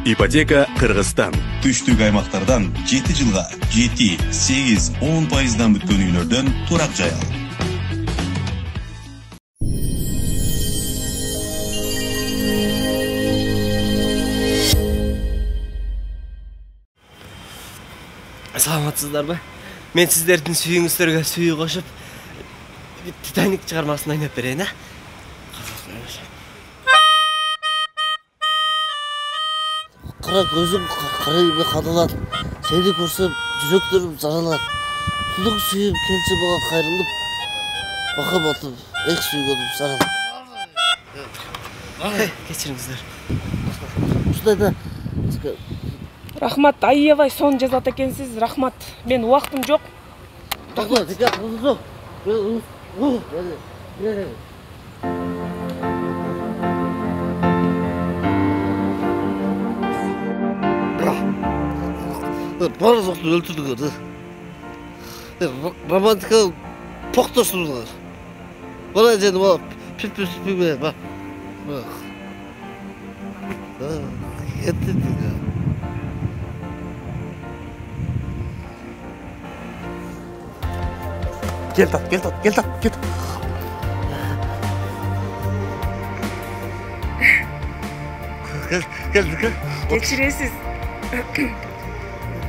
Ипотека Кыргызстан. Түштүк аймактардан 7 жылга 7, 8, 10% бүткөн үйлөрдөн турак жай ал. Саламатсыздарбы? Мен сиздердин сүйүүңүздөргө сүйүү кошуп, Титаник чыгармасын ойноп берейин, Кара көзүм карайбы кадалат. Сени көрсөм жүрөктөрүм жаралат. Сулук сүйүп келсе мага кайрылып, махаббатым эк сүйгөнүм саралат. Кечириңиздер. Ушундай да Рахмат, аябай сон жазат экенсиз. Рахмат. Мен убактым жок. Рахмат, жок. Барлықты өлтірдіңдер. Романтика тоқтырсыңдар. Бана жені бала піп-піп-піп ба. Еттіңдер. Кел тат. Кечиресиз.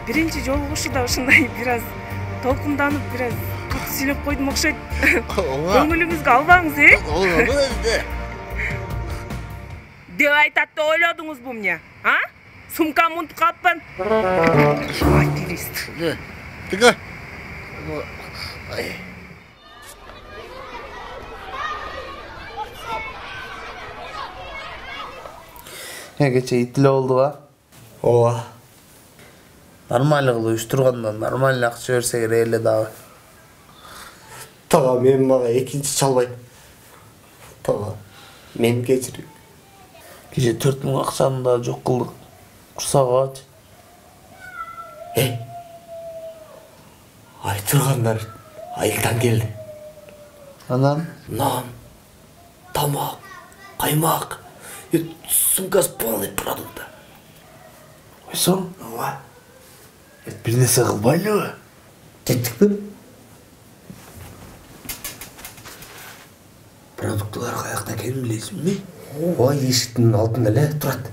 Биринчи жолугушууда ушундай бир аз толкунданып, бир аз кат сүйлөп койдум окшойт. Көңүлүңүзгө албаңыз, деп айтат деп ойлодуңузбу эмне? А? Сумкамды унутуп калыпмын. Турист. Тыга. Geçe itli oldu ha. Ova. Normal kılığı uyuşturgandan normal akça verse gereğiyle dağı. Tağa men bana ikinci çalbayım. Tağa men geçireyim. Gece 4000 akçanın da çok kıldık. Kursağı aç. Aytırganlar ayıldan geldi. Anam? Nan, tamak, kaymak. Сумкасы полный продукта. Oysun? Ова. Bir nese kılbaylı mı? Кеттік Produktlar kayakta kendin bileysin mi? Ова, ешіктің алдында ле тұрады.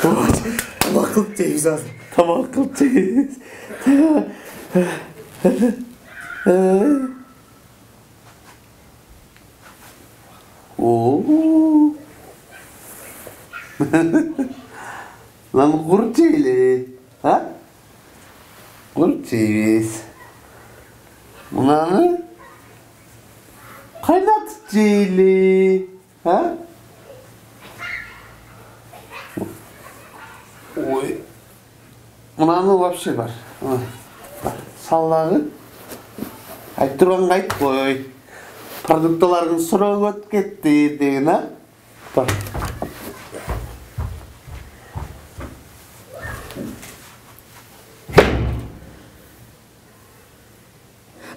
Tamam kılıp ceviz hazır. Tamam kılıp ceviz. Oo. Lan kurt ceviz. Ha? Kurt ceviz. Bunları kaynat ceviz. Ha? Oy. Mınanı вообще var. Sallağı. Aytırgan kayıt koy. Produktaların sıra öt gitti deyin ha. Bak.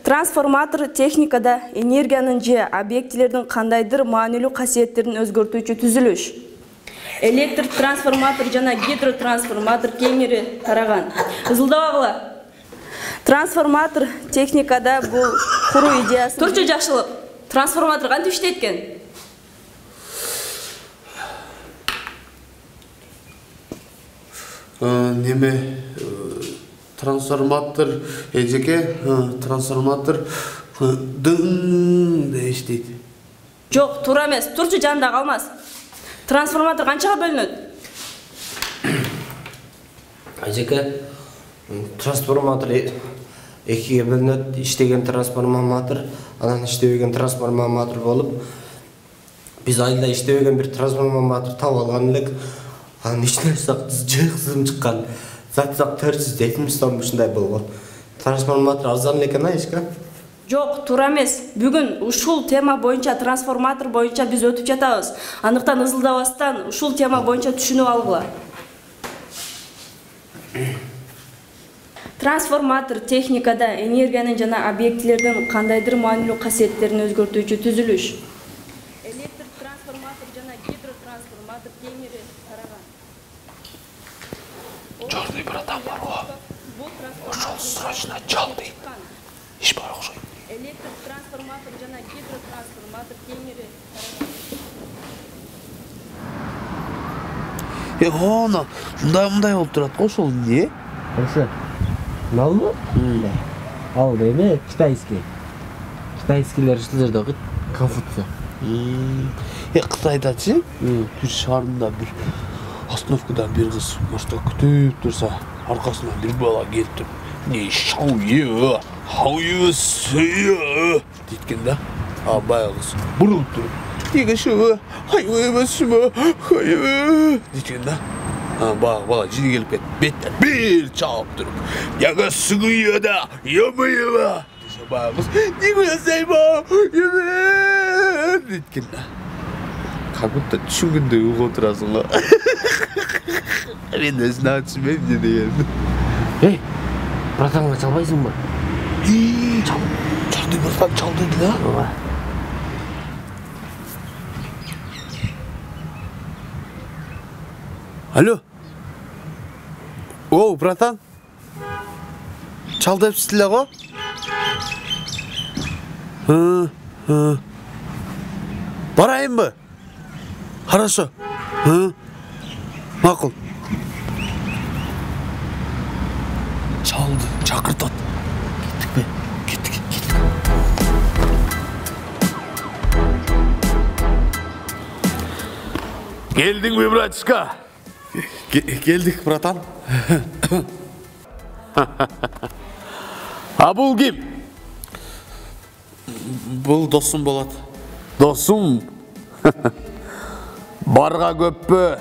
Трансформатор техникада энергиянын же объектилердин кандайдыр маанилүү касиеттерин өзгөртүүчү түзүлүш. Электр трансформатор жана гидротрансформатор кеңири тараган. Ызылдабагыла. Трансформатор техникада бул куруу идеясы. Турчу жакшылык. Трансформатор кантип иштейт экен? Неме трансформатор эжеке трансформатор дың деп иштейт. Жок, туура эмес. Турчу, жанында калмас. Трансформатор канчага бөлүнөт? Ажеке, трансформатор экиге бөлүнөт. Иштеген трансформатор, анан иштебеген трансформатор болуп, биз айылда иштебеген бир трансформатор таап алган элек. Анын ичинен жыгызым чыккан. Затсак 470 сом ушундай болгон. Трансформатор арзан экен эшке. Жок, туура эмес. Бүгүн ушул тема боюнча, трансформатор боюнча биз өтүп жатабыз. Андыктан ызылдабастан ушул тема боюнча түшүнүп алгыла. Трансформатор техникада энергиянын жана объектилердин кандайдыр маанилүү касиеттерин өзгөртүүчү түзүлүш. Электр трансформатор жана гидротрансформатор теңири тараган. Чёрный братан бар го. Ошол срочно чал дейт. Иш бар окшойт. Электр трансформатор жана гидротрансформатор теңири тараган. Мындай болуп турат го, ошол эмне? Ошо. Налбы? Ал эме китайский. Китайскийлер иштелерде го, Конфуция. Кытайдачы? Бир шаарында бир остановкада бир кыз машина күтүп турса, аркасынан бир бала келип туруп, "Не шауе, хауе сые" дейт да. Баягы кыз бурулуп туруп, "Неге шу? Хауе эмесми? Хауе" дейт да. Баягы бала жини келип кетип, беттен бир чаап туруп, "Неге сые да, емееме?" десе баягы кыз, "Неге сеймо? Еме" дейт да. Как будто түшүнгөндөй угуп отурасың го. Мен өзүнө түшүнбөйм эмне дегенди. Эй, братанга чалбайсыңбы? Чалды братан, чал деди да. Алло. Оу, братан. Чал депсиз эле го? Барайынбы? Хорошо. Макул. Çaldı, çakırtat. Gittik be, gittik. Geldin mi bratçka? Geldik bratan. Ha bul kim? Bul dostum bolat. Dostum. Barga köppü,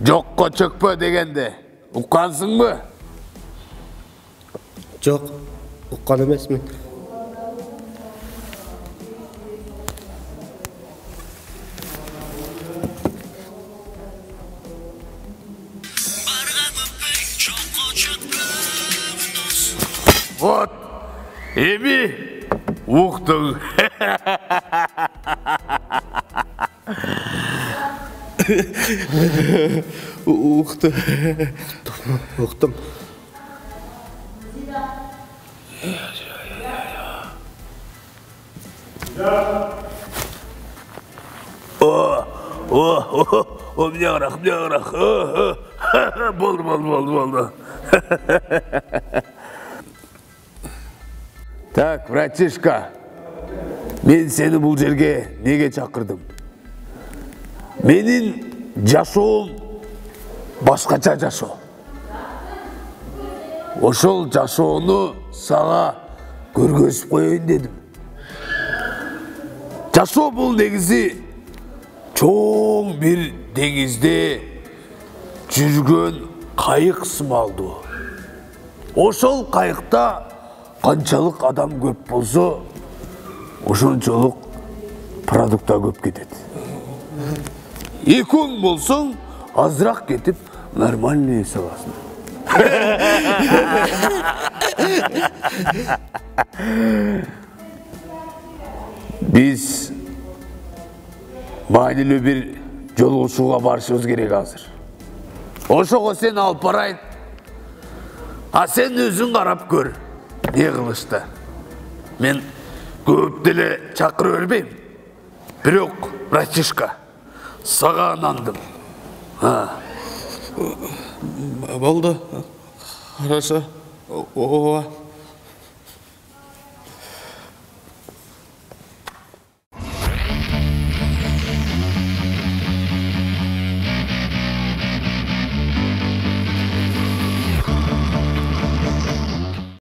jokko çökpö degende. Ukansыңбы? Жок, уккан эмесмин. Вот, эми уктуң. Уктум. Уктум. О, мне грах. Болды. Так, братишка, мен сені бұл жерге неге чакырдым? Менин жашоом башкача жашоо. Ошол жашоону сага көргөзүп коеюн дедим. Жашоо бул негизи чоң бир деңизде жүргөн кайык сымалдуу. Ошол кайыкта канчалык адам көп болсо, ошончолук продукта көп кетет. 2 күн болсоң, азыраак кетип, нормальный эс аласың. Биз маанилүү бир жолугушууга барышыбыз керек азыр. Ошого сен алып барайын. А сен өзүң карап көр. Не кылышты? Мен көп деле чакыра бербейм. Бирок, братишка, сага нандым. Болды. Хорошо. Ооба.